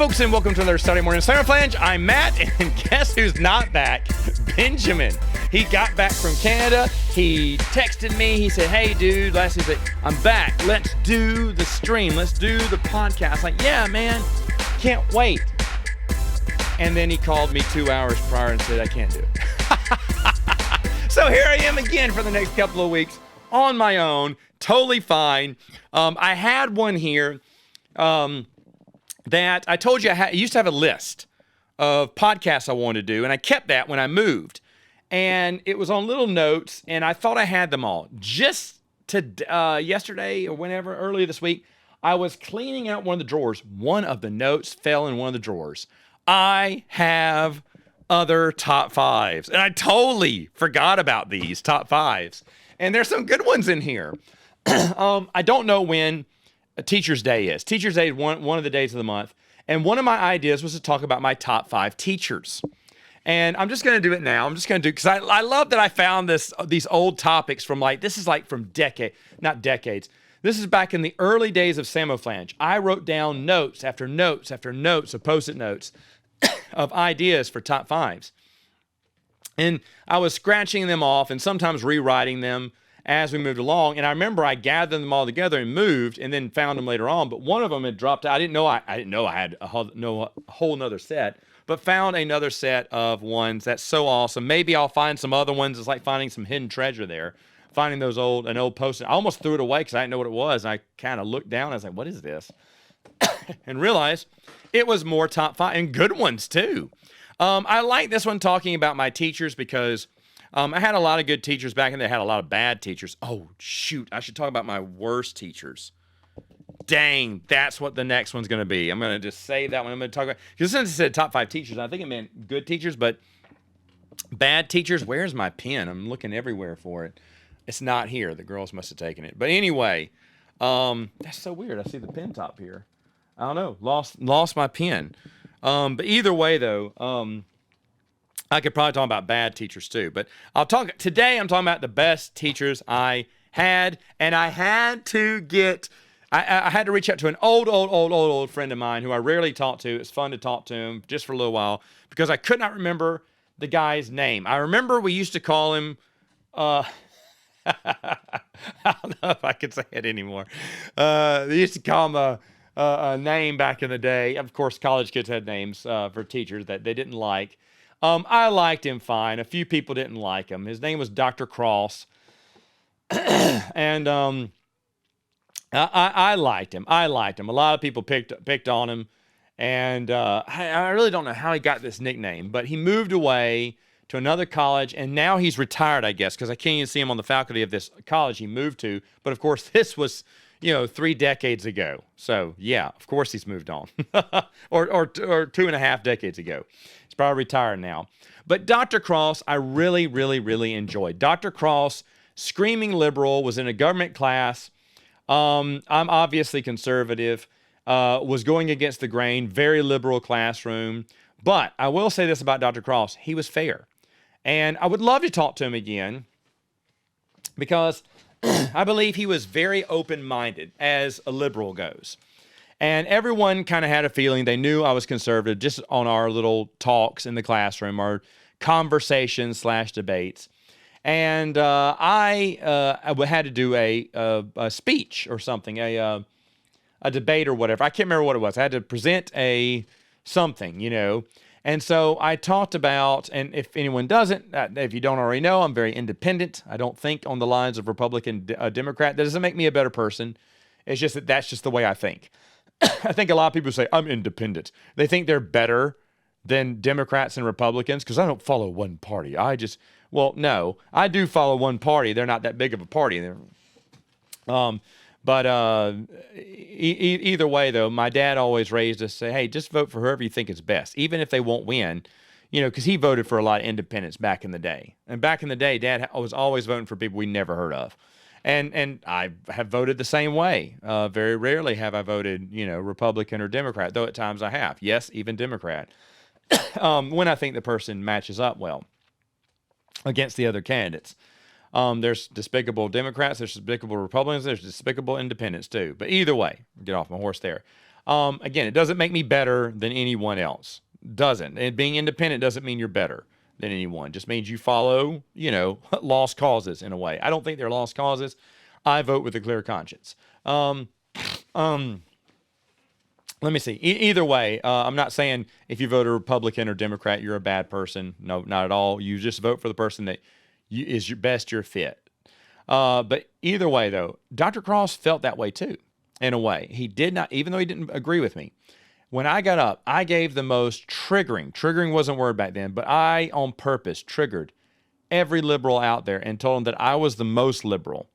folks, and welcome to another Saturday morning Samoflange. I'm Matt, and guess who's not back? Benjamin. He got back from Canada. He texted me. He said, hey, dude, last week, I'm back. Let's do the stream. Let's do the podcast. Like, yeah, man, can't wait. And then he called me 2 hours prior and said, I can't do it. So here I am again for the next couple of weeks on my own. Totally fine. I had one here. That I told you I used to have a list of podcasts I wanted to do, and I kept that when I moved. And it was on little notes, and I thought I had them all. Just to yesterday or whenever, earlier this week, I was cleaning out one of the drawers. One of the notes fell in one of the drawers. I have other top fives, and I totally forgot about these top fives. And there's some good ones in here. I don't know when Teacher's Day is. Teacher's Day is one of the days of the month. And one of my ideas was to talk about my top 5 teachers. And I'm just going to do it now. I'm just going to do it because I love that I found these old topics from this is like from not decades. This is back in the early days of Samoflange. I wrote down notes after notes after notes of Post-it notes of ideas for top 5s. And I was scratching them off and sometimes rewriting them as we moved along. And I remember I gathered them all together and moved and then found them later on. But one of them had dropped out. I didn't know I had a whole nother set, but found another set of ones. That's so awesome. Maybe I'll find some other ones. It's like finding some hidden treasure there. Finding an old Post-it. I almost threw it away because I didn't know what it was. And I kind of looked down. I was like, what is this? And realized it was more top 5 and good ones too. I like this one talking about my teachers because I had a lot of good teachers back in there. I had a lot of bad teachers. Oh, shoot. I should talk about my worst teachers. Dang, that's what the next one's going to be. I'm going to just say that one. I'm going to talk about, because since it said top 5 teachers, I think it meant good teachers, but bad teachers, where's my pen? I'm looking everywhere for it. It's not here. The girls must have taken it. But anyway, that's so weird. I see the pen top here. I don't know. Lost my pen. But either way, though, I could probably talk about bad teachers too, but today I'm talking about the best teachers I had, and I had to reach out to an old friend of mine who I rarely talk to. It's fun to talk to him just for a little while because I could not remember the guy's name. I remember we used to call him, I don't know if I can say it anymore. They used to call him a name back in the day. Of course, college kids had names for teachers that they didn't like. I liked him fine. A few people didn't like him. His name was Dr. Cross. And I liked him. A lot of people picked on him. And I really don't know how he got this nickname, but he moved away to another college, and now he's retired, I guess, because I can't even see him on the faculty of this college he moved to. But, of course, this was 3 decades ago. So, yeah, of course he's moved on. or 2.5 decades ago. He's probably retired now. But Dr. Cross, I really, really, really enjoyed. Dr. Cross, screaming liberal, was in a government class. I'm obviously conservative, was going against the grain, very liberal classroom. But I will say this about Dr. Cross. He was fair. And I would love to talk to him again because I believe he was very open-minded as a liberal goes. And everyone kind of had a feeling they knew I was conservative just on our little talks in the classroom, our conversations/debates. And I had to do a speech or something, a debate or whatever. I can't remember what it was. I had to present something. And so I talked about, and if anyone doesn't, if you don't already know, I'm very independent. I don't think on the lines of Republican, Democrat. That doesn't make me a better person. It's just that's just the way I think. I think a lot of people say, I'm independent. They think they're better than Democrats and Republicans because I don't follow one party. No, I do follow one party. They're not that big of a party. Either way, though, my dad always raised us to say, hey, just vote for whoever you think is best, even if they won't win, because he voted for a lot of independents back in the day. And back in the day, Dad was always voting for people we never heard of. And I have voted the same way. Very rarely have I voted, Republican or Democrat, though at times I have. Yes, even Democrat. When I think the person matches up well against the other candidates. There's despicable Democrats, there's despicable Republicans, there's despicable independents too. But either way, get off my horse there. Again, it doesn't make me better than anyone else. Doesn't. And being independent doesn't mean you're better than anyone. Just means you follow, lost causes in a way. I don't think they're lost causes. I vote with a clear conscience. Let me see. Either way, I'm not saying if you vote a Republican or Democrat, you're a bad person. No, not at all. You just vote for the person that is your best your fit. But either way, though, Dr. Cross felt that way too, in a way. He did not, even though he didn't agree with me. When I got up, I gave the most triggering wasn't a word back then, but I, on purpose, triggered every liberal out there and told them that I was the most liberal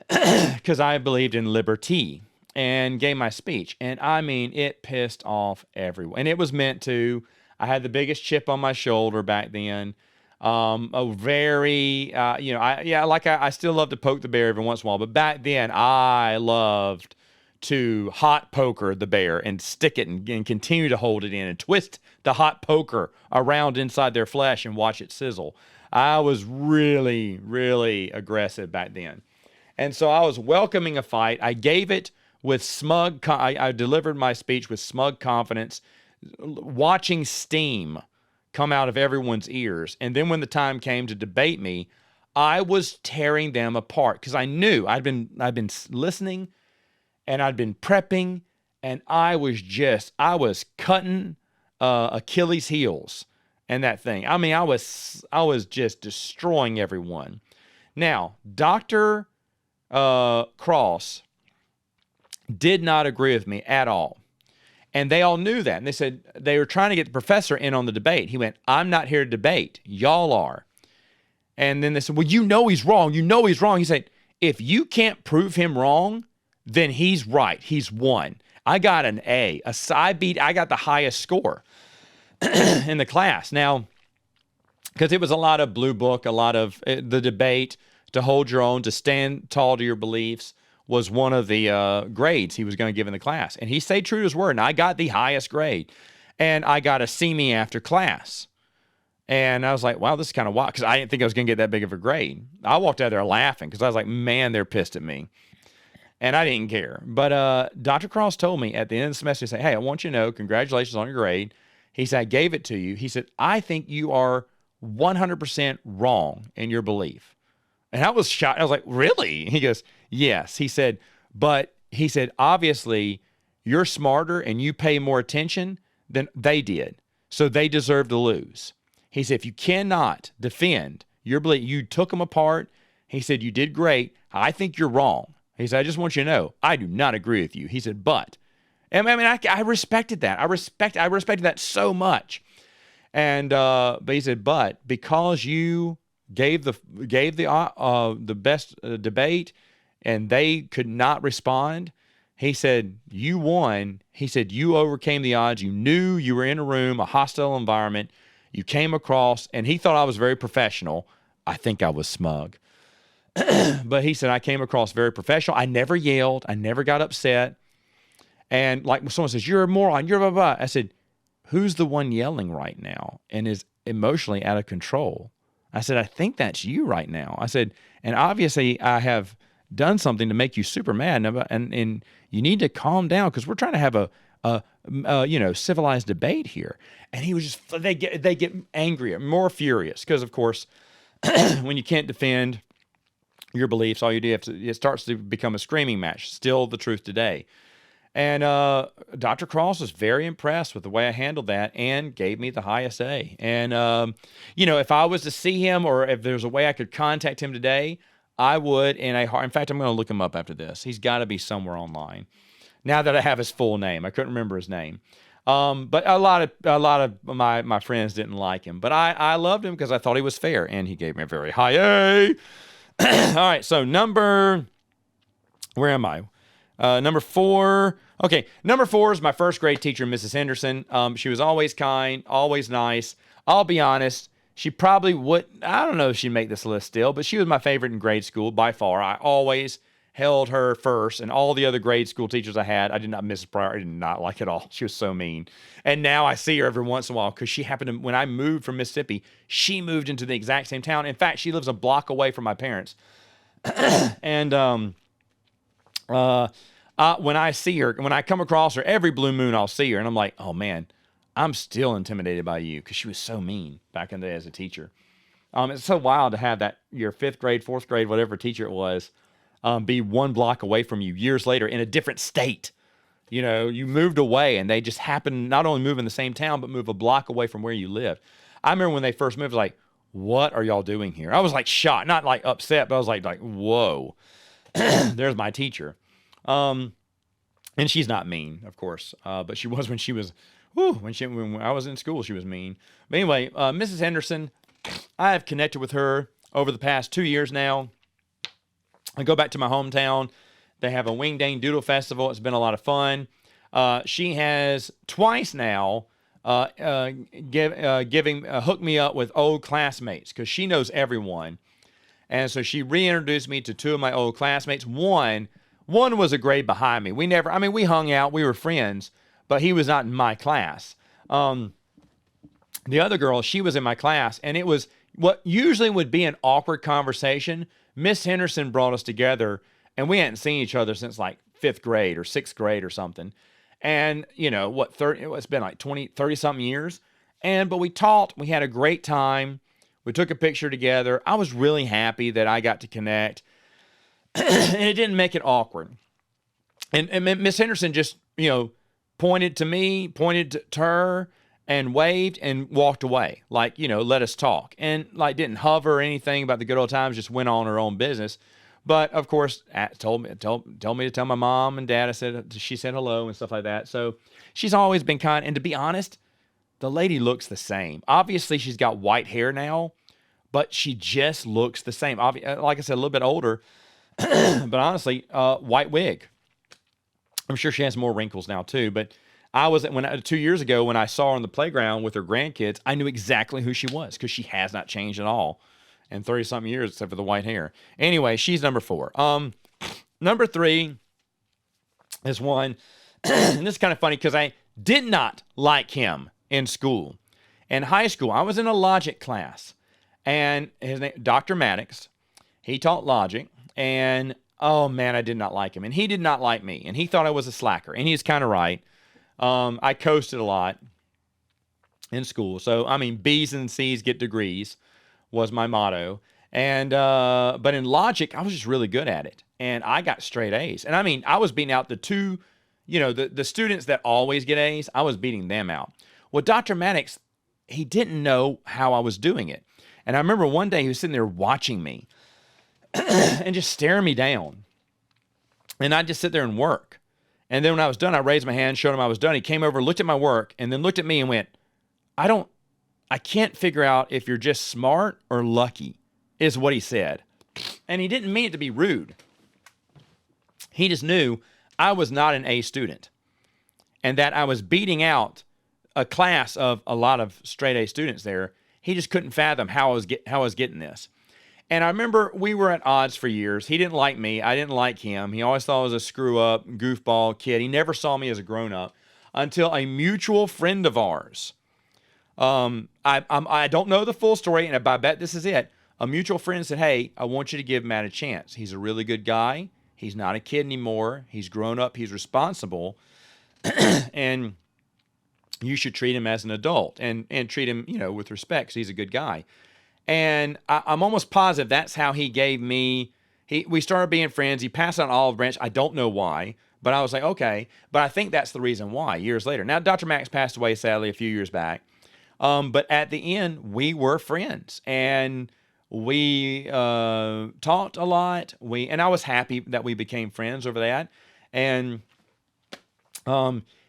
because I believed in liberty and gave my speech. And I mean, it pissed off everyone. And it was meant to. I had the biggest chip on my shoulder back then. A very, I still love to poke the bear every once in a while, but back then I loved to hot poker the bear and stick it and continue to hold it in and twist the hot poker around inside their flesh and watch it sizzle. I was really, really aggressive back then. And so I was welcoming a fight. I gave it with I delivered my speech with smug confidence, watching steam come out of everyone's ears. And then when the time came to debate me, I was tearing them apart because I knew I'd been listening and I'd been prepping, and I was cutting Achilles' heels and that thing. I mean, I was just destroying everyone. Now, Dr. Cross did not agree with me at all. And they all knew that. And they said they were trying to get the professor in on the debate. He went, I'm not here to debate. Y'all are. And then they said, well, he's wrong. He's wrong. He said, if you can't prove him wrong, then he's right. He's won. I got an A. I got the highest score in the class. Now, because it was a lot of blue book, a lot of the debate, to hold your own, to stand tall to your beliefs, was one of the grades he was going to give in the class. And he stayed true to his word, and I got the highest grade. And I got a see me after class. And I was like, wow, this is kind of wild, because I didn't think I was going to get that big of a grade. I walked out there laughing, because I was like, man, they're pissed at me. And I didn't care. But Dr. Cross told me at the end of the semester, he said, hey, I want you to know, congratulations on your grade. He said, I gave it to you. He said, I think you are 100% wrong in your belief. And I was shocked. I was like, really? He goes, yes. He said, but he said, obviously, you're smarter and you pay more attention than they did. So they deserve to lose. He said, if you cannot defend your belief, you took them apart. He said, you did great. I think you're wrong. He said, I just want you to know, I do not agree with you. He said, but, and I mean, I respected that. I respected that so much. And, but he said, but because you gave the best debate and they could not respond, he said, you won. He said, you overcame the odds. You knew you were in a room, a hostile environment. You came across, and he thought I was very professional. I think I was smug. But he said, I came across very professional. I never yelled. I never got upset. And like when someone says, you're a moron, you're blah, blah, blah. I said, who's the one yelling right now and is emotionally out of control? I said, I think that's you right now. I said, and obviously I have done something to make you super mad, and you need to calm down because we're trying to have a civilized debate here. And he was just, they get angrier, more furious because, of course, when you can't defend your beliefs, all you do it starts to become a screaming match. Still the truth today. And Dr. Cross was very impressed with the way I handled that and gave me the highest A. And, if I was to see him or if there's a way I could contact him today, I would. In fact, I'm going to look him up after this. He's got to be somewhere online. Now that I have his full name, I couldn't remember his name. But a lot of my friends didn't like him. But I loved him because I thought he was fair, and he gave me a very high A. All right, so where am I? Number 4. Okay, number 4 is my first grade teacher, Mrs. Henderson. She was always kind, always nice. I'll be honest, she probably I don't know if she'd make this list still, but she was my favorite in grade school by far. I always held her first, and all the other grade school teachers I had, I did not miss Pryor. I did not like at all. She was so mean. And now I see her every once in a while because she happened to, when I moved from Mississippi, she moved into the exact same town. In fact, she lives a block away from my parents. And When I see her, when I come across her, every blue moon I'll see her, and I'm like, oh man, I'm still intimidated by you because she was so mean back in the day as a teacher. It's so wild to have that your fifth grade, fourth grade, whatever teacher it was, be one block away from you years later in a different state. You know, you moved away and they just happened to not only move in the same town, but move a block away from where you live. I remember when they first moved, like, what are y'all doing here? I was like shocked, not like upset, but I was like, whoa, there's my teacher. And she's not mean, of course, but she was when she was, when I was in school, she was mean. But anyway, Mrs. Henderson, I have connected with her over the past 2 years now. I go back to my hometown. They have a Wing Dang Doodle Festival. It's been a lot of fun. She has twice now hooked me up with old classmates because she knows everyone. And so she reintroduced me to two of my old classmates. One was a grade behind me. We hung out. We were friends, but he was not in my class. The other girl, she was in my class, and it was what usually would be an awkward conversation. Miss Henderson brought us together, and we hadn't seen each other since like 5th grade or 6th grade or something. And, you know, it's been like 30-something years. But we talked. We had a great time. We took a picture together. I was really happy that I got to connect. And it didn't make it awkward. And Miss Henderson just, you know, pointed to me, pointed to her, and waved and walked away. Like, you know, let us talk. And like didn't hover or anything about the good old times, just went on her own business. But of course, told me to tell my mom and dad. She said hello and stuff like that. So she's always been kind. And to be honest, the lady looks the same. Obviously, she's got white hair now, but she just looks the same. Like I said, a little bit older, but honestly, white wig. I'm sure she has more wrinkles now too. But 2 years ago when I saw her on the playground with her grandkids, I knew exactly who she was because she has not changed at all in 30-something years except for the white hair. Anyway, she's number 4. Number 3 is one, and this is kind of funny because I did not like him in school. In high school, I was in a logic class, and his name, Dr. Maddox, he taught logic, and oh man, I did not like him, and he did not like me, and he thought I was a slacker, and he's kind of right. I coasted a lot in school, so I mean, B's and C's get degrees was my motto, and but in logic, I was just really good at it, and I got straight A's, and I mean, I was beating out the two, you know, the students that always get A's, I was beating them out. Well, Dr. Maddox, he didn't know how I was doing it. And I remember one day he was sitting there watching me and just staring me down. And I'd just sit there and work. And then when I was done, I raised my hand, showed him I was done. He came over, looked at my work, and then looked at me and went, I can't figure out if you're just smart or lucky, is what he said. And he didn't mean it to be rude. He just knew I was not an A student and that I was beating out a class of a lot of straight A students there. He just couldn't fathom how I was getting this. And I remember we were at odds for years. He didn't like me. I didn't like him. He always thought I was a screw-up, goofball kid. He never saw me as a grown-up until a mutual friend of ours. I don't know the full story, and I bet this is it. A mutual friend said, hey, I want you to give Matt a chance. He's a really good guy. He's not a kid anymore. He's grown up. He's responsible. And you should treat him as an adult and treat him, you know, with respect. 'Cause he's a good guy. And I'm almost positive that's how he gave me. We started being friends. He passed on olive branch. I don't know why, but I was like, okay. But I think that's the reason why. Years later, now Dr. Max passed away sadly a few years back. But at the end, we were friends, and we talked a lot. And I was happy that we became friends over that. And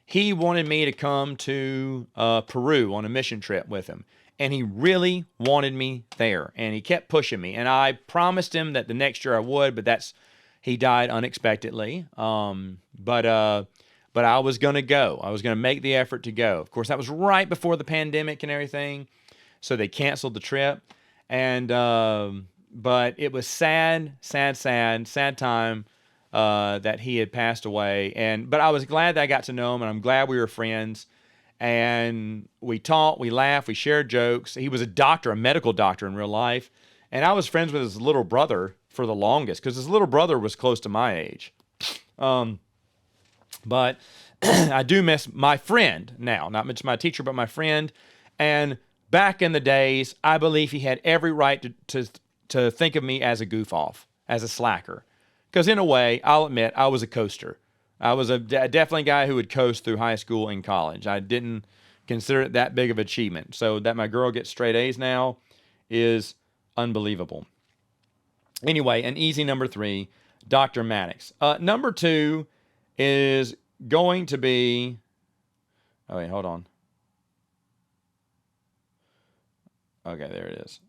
he wanted me to come to Peru on a mission trip with him. And he really wanted me there. And he kept pushing me. And I promised him that the next year I would, but he died unexpectedly. But I was going to go. I was going to make the effort to go. Of course, that was right before the pandemic and everything. So they canceled the trip. And but it was sad time that he had passed away. But I was glad that I got to know him, and I'm glad we were friends. And we talked, we laughed, we shared jokes. He was a medical doctor in real life. And I was friends with his little brother for the longest because his little brother was close to my age. But I do miss my friend now, not just my teacher, but my friend. And back in the days, I believe he had every right to think of me as a goof off, as a slacker. Because in a way, I'll admit, I was a coaster. I was definitely a guy who would coast through high school and college. I didn't consider it that big of an achievement. So that my girl gets straight A's now is unbelievable. Anyway, an easy number 3, Dr. Maddox. Number 2 is going to be, oh wait, hold on. Okay, there it is.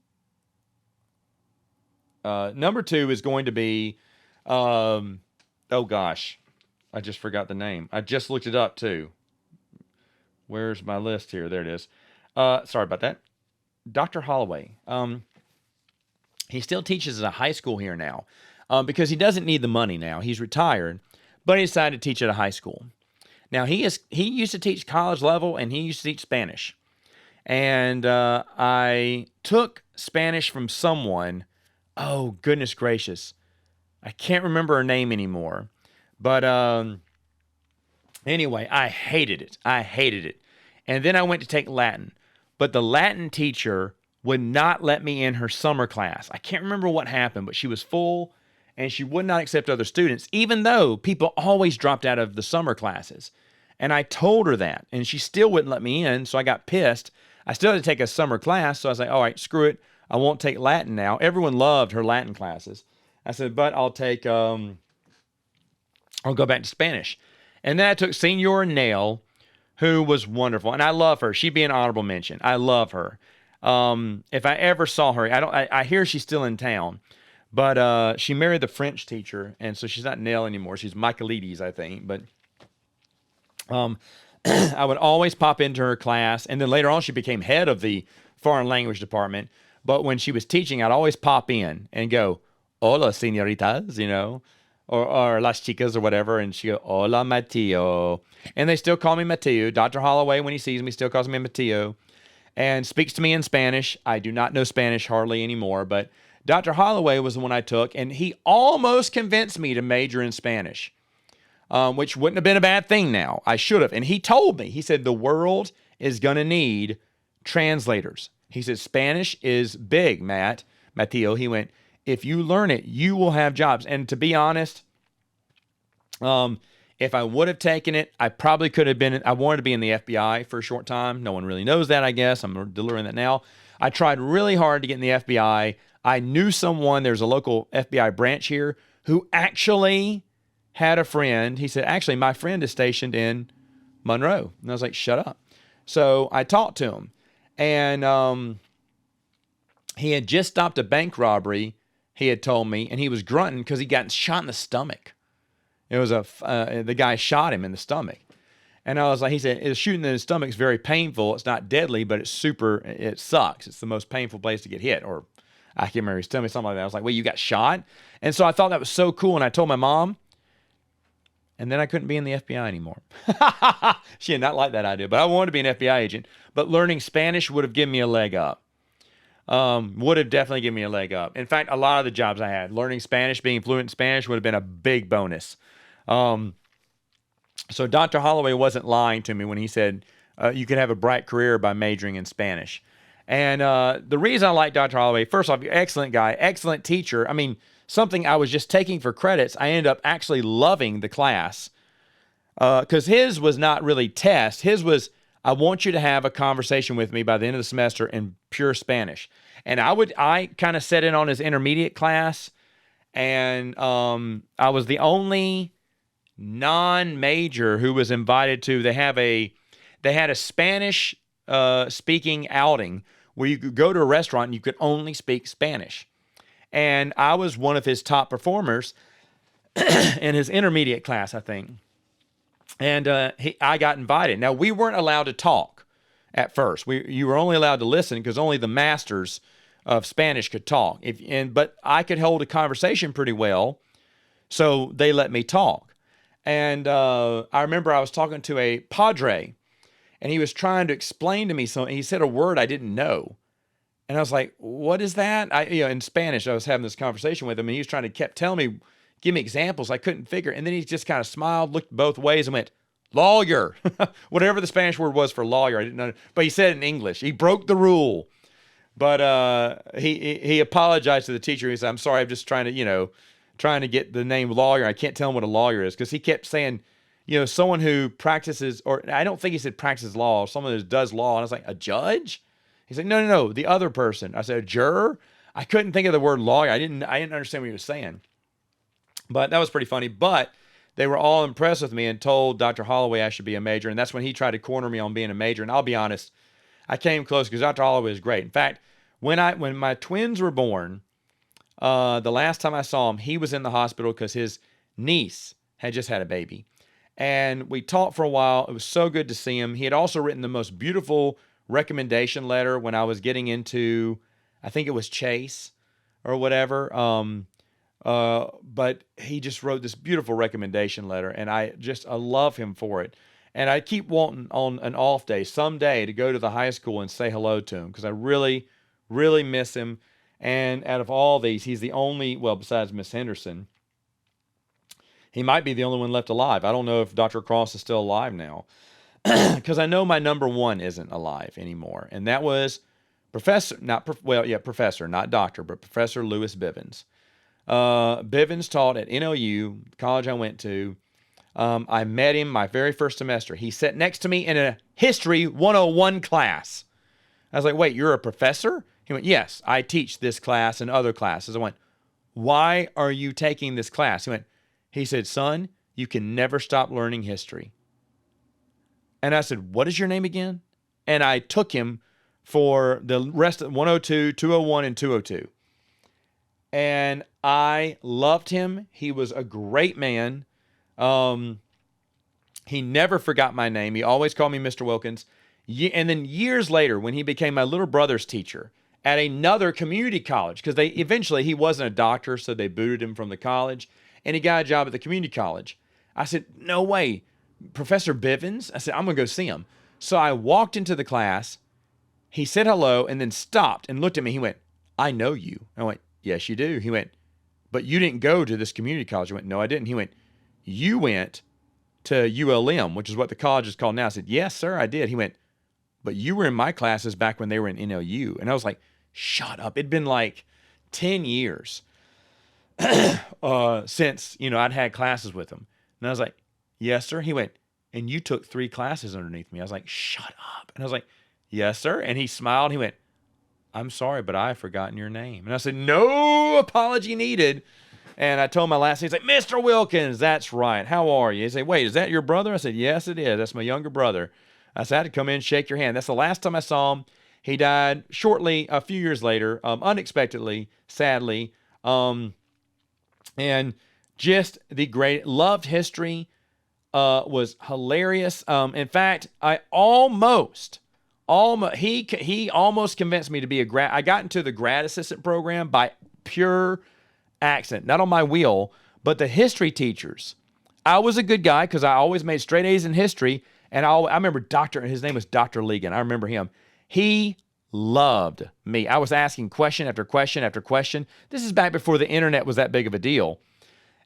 Number 2 is going to be, oh gosh, I just forgot the name. I just looked it up too. Where's my list here? There it is. Sorry about that. Dr. Holloway. He still teaches at a high school here now because he doesn't need the money now. He's retired, but he decided to teach at a high school. Now, he used to teach college level, and he used to teach Spanish. And I took Spanish from someone. Oh, goodness gracious. I can't remember her name anymore. But anyway, I hated it. And then I went to take Latin. But the Latin teacher would not let me in her summer class. I can't remember what happened, but she was full, and she would not accept other students, even though people always dropped out of the summer classes. And I told her that, and she still wouldn't let me in, so I got pissed. I still had to take a summer class, so I was like, all right, screw it. I won't take Latin now. Everyone loved her Latin classes. I said, but I'll go back to Spanish. And then I took Senor Nail, who was wonderful, and I love her. She'd be an honorable mention. I love her. If I ever saw her, I hear she's still in town, but she married the French teacher, and so she's not Nail anymore. She's Michaelides, I think. But I would always pop into her class, and then later on she became head of the foreign language department. But when she was teaching, I'd always pop in and go, "Hola, señoritas," or las chicas or whatever, and she go, "Hola, Mateo," and they still call me Mateo. Dr. Holloway, when he sees me, still calls me Mateo, and speaks to me in Spanish. I do not know Spanish hardly anymore, but Dr. Holloway was the one I took, and he almost convinced me to major in Spanish, which wouldn't have been a bad thing now. I should have. And he told me, he said, the world is going to need translators. He said, Spanish is big, Mateo. He went, if you learn it, you will have jobs. And to be honest, if I would have taken it, I probably could have been, I wanted to be in the FBI for a short time. No one really knows that, I guess. I'm delivering that now. I tried really hard to get in the FBI. I knew someone, there's a local FBI branch here, who actually had a friend. He said, actually, my friend is stationed in Monroe. And I was like, shut up. So I talked to him. And he had just stopped a bank robbery, he had told me, and he was grunting because he got shot in the stomach. It was the guy shot him in the stomach. And I was like, he said, shooting in the stomach is very painful. It's not deadly, but it sucks. It's the most painful place to get hit. Or I can't remember, he was telling me something like that. I was like, wait, you got shot? And so I thought that was so cool. And I told my mom, and then I couldn't be in the FBI anymore. She did not like that idea, but I wanted to be an FBI agent. But learning Spanish would have given me a leg up. Would have definitely given me a leg up. In fact, a lot of the jobs I had, learning Spanish, being fluent in Spanish would have been a big bonus. So Dr. Holloway wasn't lying to me when he said you could have a bright career by majoring in Spanish. And the reason I like Dr. Holloway, first off, excellent guy, excellent teacher. I mean, something I was just taking for credits, I ended up actually loving the class because his was not really test. His was, I want you to have a conversation with me by the end of the semester in pure Spanish. And I kind of set in on his intermediate class, and I was the only non-major who was invited to. They had a Spanish speaking outing where you could go to a restaurant and you could only speak Spanish. And I was one of his top performers in his intermediate class, I think. And I got invited. Now, we weren't allowed to talk at first. You were only allowed to listen because only the masters of Spanish could talk. But I could hold a conversation pretty well, so they let me talk. And I remember I was talking to a padre, and he was trying to explain to me something. He said a word I didn't know. And I was like, what is that? In Spanish, I was having this conversation with him, and he was kept telling me, give me examples. I couldn't figure. And then he just kind of smiled, looked both ways, and went, lawyer. Whatever the Spanish word was for lawyer, I didn't know. But he said it in English. He broke the rule. But he apologized to the teacher. He said, I'm sorry, I'm just trying to get the name lawyer. I can't tell him what a lawyer is, because he kept saying, someone who practices, or I don't think he said practices law, someone who does law. And I was like, a judge? He's like, no, the other person. I said, a juror? I couldn't think of the word lawyer. I didn't understand what he was saying. But that was pretty funny. But they were all impressed with me and told Dr. Holloway I should be a major. And that's when he tried to corner me on being a major. And I'll be honest, I came close because Dr. Holloway is great. In fact, when my twins were born, the last time I saw him, he was in the hospital because his niece had just had a baby. And we talked for a while. It was so good to see him. He had also written the most beautiful recommendation letter when I was getting into, I think it was Chase or whatever. But he just wrote this beautiful recommendation letter, and I love him for it. And I keep wanting on an off day, someday, to go to the high school and say hello to him, because I really, really miss him. And out of all these, he's the only, well, besides Miss Henderson, he might be the only one left alive. I don't know if Dr. Cross is still alive now, because I know my number one isn't alive anymore. And that was Professor, not doctor, but Professor Lewis Bivens. Bivens taught at NLU, college I went to. I met him my very first semester. He sat next to me in a History 101 class. I was like, wait, you're a professor? He went, yes, I teach this class and other classes. I went, why are you taking this class? He said, son, you can never stop learning history. And I said, what is your name again? And I took him for the rest of 102, 201, and 202. And I loved him. He was a great man. He never forgot my name. He always called me Mr. Wilkins. And then years later, when he became my little brother's teacher at another community college, because he wasn't a doctor, so they booted him from the college, and he got a job at the community college. I said, no way, Professor Bivens? I said, I'm going to go see him. So I walked into the class. He said hello and then stopped and looked at me. He went, I know you. I went, yes, you do. He went, but you didn't go to this community college. I went, no, I didn't. He went, you went to ULM, which is what the college is called now. I said, yes, sir, I did. He went, but you were in my classes back when they were in NLU. And I was like, shut up. It'd been like 10 years since, I'd had classes with him. And I was like, yes, sir. He went, and you took 3 classes underneath me. I was like, shut up. And I was like, yes, sir. And he smiled. He went, I'm sorry, but I've forgotten your name. And I said, no apology needed. And I told him my last name. He's like, Mr. Wilkins, that's right. How are you? He said, wait, is that your brother? I said, yes, it is. That's my younger brother. I said, I had to come in and shake your hand. That's the last time I saw him. He died shortly, a few years later, unexpectedly, sadly. And just the great, loved history, was hilarious. In fact, he almost convinced me to be I got into the grad assistant program by pure accident, not on my wheel, but the history teachers. I was a good guy because I always made straight A's in history. And I remember his name was Dr. Ligon. I remember him. He loved me. I was asking question after question after question. This is back before the internet was that big of a deal.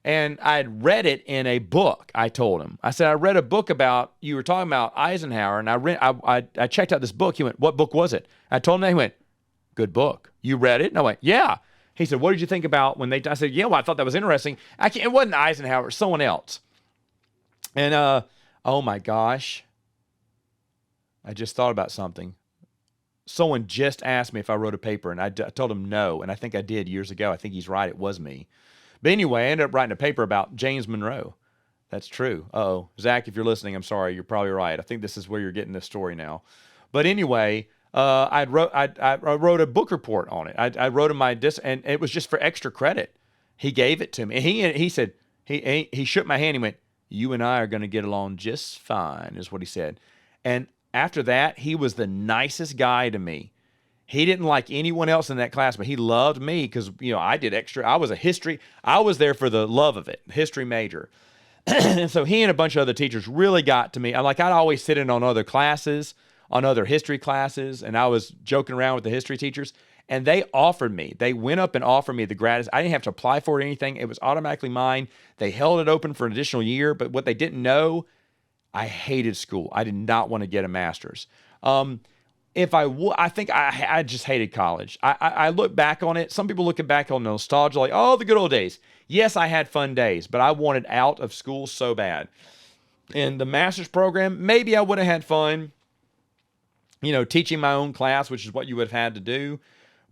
And I'd read it in a book, I told him. I said, I read a book about, you were talking about Eisenhower, and I checked out this book. He went, what book was it? I told him that. He went, good book. You read it? And I went, yeah. He said, what did you think about when I said, yeah, well, I thought that was interesting. It wasn't Eisenhower, it was someone else. And, oh my gosh, I just thought about something. Someone just asked me if I wrote a paper, and I told him no, and I think I did years ago. I think he's right, it was me. But anyway, I ended up writing a paper about James Monroe. That's true. Uh-oh. Zach, if you're listening, I'm sorry. You're probably right. I think this is where you're getting this story now. But anyway, I wrote a book report on it. I wrote him and it was just for extra credit. He gave it to me. And he said, he shook my hand. He went, you and I are going to get along just fine, is what he said. And after that, he was the nicest guy to me. He didn't like anyone else in that class, but he loved me because, I did extra. I was there for the love of it, history major. And so he and a bunch of other teachers really got to me. I'd always sit in on other classes, on other history classes, and I was joking around with the history teachers. And they went up and offered me the gratis. I didn't have to apply for it or anything. It was automatically mine. They held it open for an additional year. But what they didn't know, I hated school. I did not want to get a master's. I think I just hated college. I look back on it. Some people looking back on nostalgia like, oh, the good old days. Yes, I had fun days, but I wanted out of school so bad. In the master's program, maybe I would have had fun, teaching my own class, which is what you would have had to do.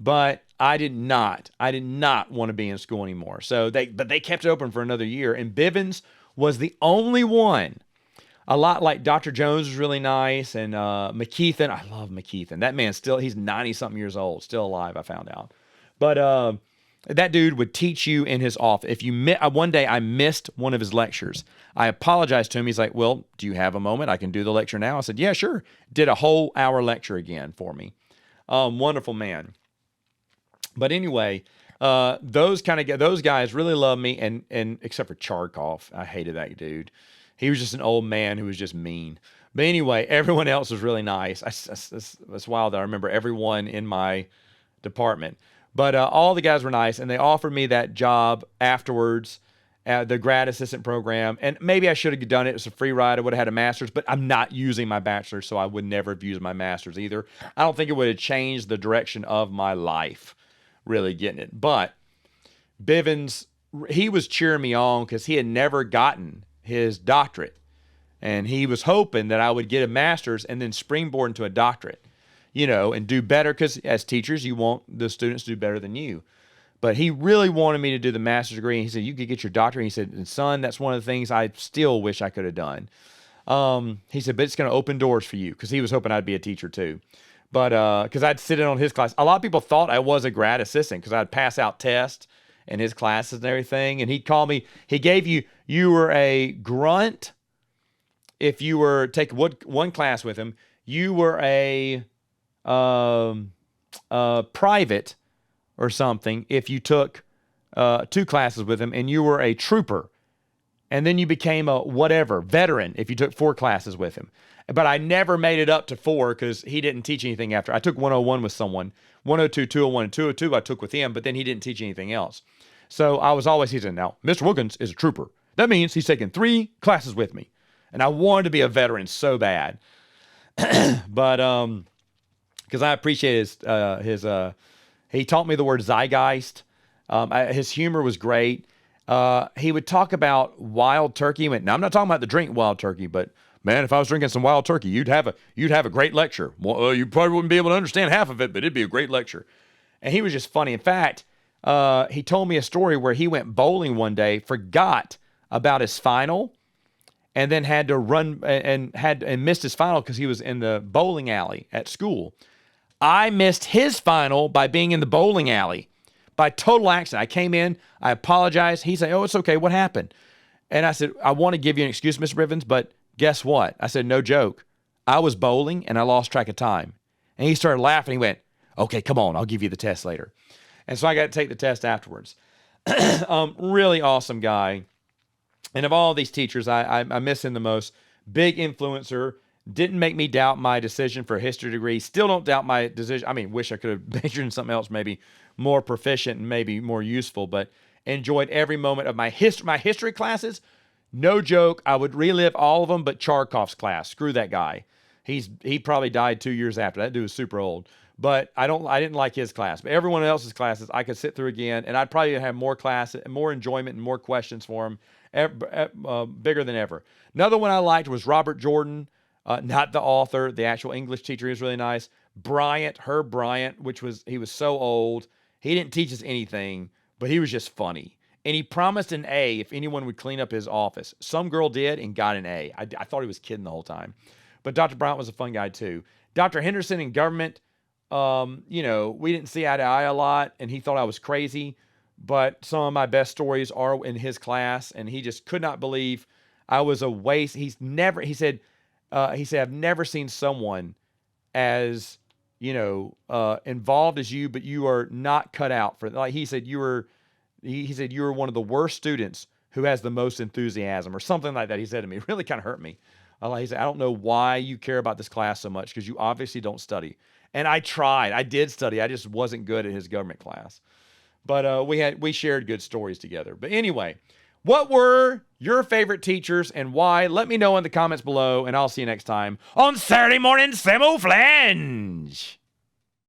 But I did not want to be in school anymore. But they kept it open for another year. And Bivens was the only one. A lot like Dr. Jones was really nice. And McKeithen, I love McKeithen. That man he's 90-something years old, still alive, I found out. But that dude would teach you in his office. One day I missed one of his lectures. I apologized to him. He's like, well, do you have a moment? I can do the lecture now. I said, yeah, sure. Did a whole hour lecture again for me. Wonderful man. But anyway, those guys really love me, and except for Charkov, I hated that dude. He was just an old man who was just mean. But anyway, everyone else was really nice. That's wild that I remember everyone in my department. But all the guys were nice, and they offered me that job afterwards at the grad assistant program. And maybe I should have done it. It was a free ride. I would have had a master's, but I'm not using my bachelor's, so I would never have used my master's either. I don't think it would have changed the direction of my life, really getting it. But Bivens, he was cheering me on because he had never gotten his doctorate. And he was hoping that I would get a master's and then springboard into a doctorate, and do better, because as teachers, you want the students to do better than you. But he really wanted me to do the master's degree. And he said, you could get your doctorate. He said, and son, that's one of the things I still wish I could have done. He said, but it's going to open doors for you, because he was hoping I'd be a teacher too. But because I'd sit in on his class. A lot of people thought I was a grad assistant because I'd pass out tests in his classes and everything. And he'd call me. He gave you were a grunt if you were take one class with him. You were a private or something if you took 2 classes with him, and you were a trooper. And then you became a veteran if you took 4 classes with him. But I never made it up to 4 because he didn't teach anything after. I took 101 with someone. 102, 201, and 202 I took with him, but then he didn't teach anything else. So I was always, he said, now, Mr. Wilkins is a trooper. That means he's taken 3 classes with me. And I wanted to be a veteran so bad. But because I appreciate he taught me the word zeitgeist. His humor was great. He would talk about wild turkey. Now, I'm not talking about the drink wild turkey, but man, if I was drinking some wild turkey, you'd have a great lecture. Well, you probably wouldn't be able to understand half of it, but it'd be a great lecture. And he was just funny. In fact, he told me a story where he went bowling one day, forgot about his final, and then had to run and missed his final because he was in the bowling alley at school. I missed his final by being in the bowling alley by total accident. I came in, I apologized. He said, oh, it's okay. What happened? And I said, I want to give you an excuse, Mr. Bivens, but guess what? I said, no joke. I was bowling and I lost track of time. And he started laughing. He went, okay, come on. I'll give you the test later. And so I got to take the test afterwards. Really awesome guy. And of all these teachers, I miss him the most. Big influencer. Didn't make me doubt my decision for a history degree. Still don't doubt my decision. I mean, wish I could have majored in something else, maybe more proficient and maybe more useful, but enjoyed every moment of my history classes. No joke. I would relive all of them, but Charkov's class. Screw that guy. He probably died 2 years after. That dude was super old. But I didn't like his class. But everyone else's classes I could sit through again, and I'd probably have more classes, more enjoyment, and more questions for him, bigger than ever. Another one I liked was Robert Jordan, not the author, the actual English teacher. He was really nice. Herb Bryant, he was so old. He didn't teach us anything, but he was just funny. And he promised an A if anyone would clean up his office. Some girl did and got an A. I thought he was kidding the whole time. But Dr. Bryant was a fun guy too. Dr. Henderson in government, we didn't see eye to eye a lot, and he thought I was crazy. But some of my best stories are in his class, and he just could not believe I was a waste. He said, I've never seen someone as, involved as you, but you are not cut out for, like he said, you were one of the worst students who has the most enthusiasm or something like that. He said to me, it really kind of hurt me. He said, I don't know why you care about this class so much because you obviously don't study. And I tried. I did study. I just wasn't good at his government class. But we shared good stories together. But anyway, what were your favorite teachers and why? Let me know in the comments below, and I'll see you next time on Saturday Morning Samoflange.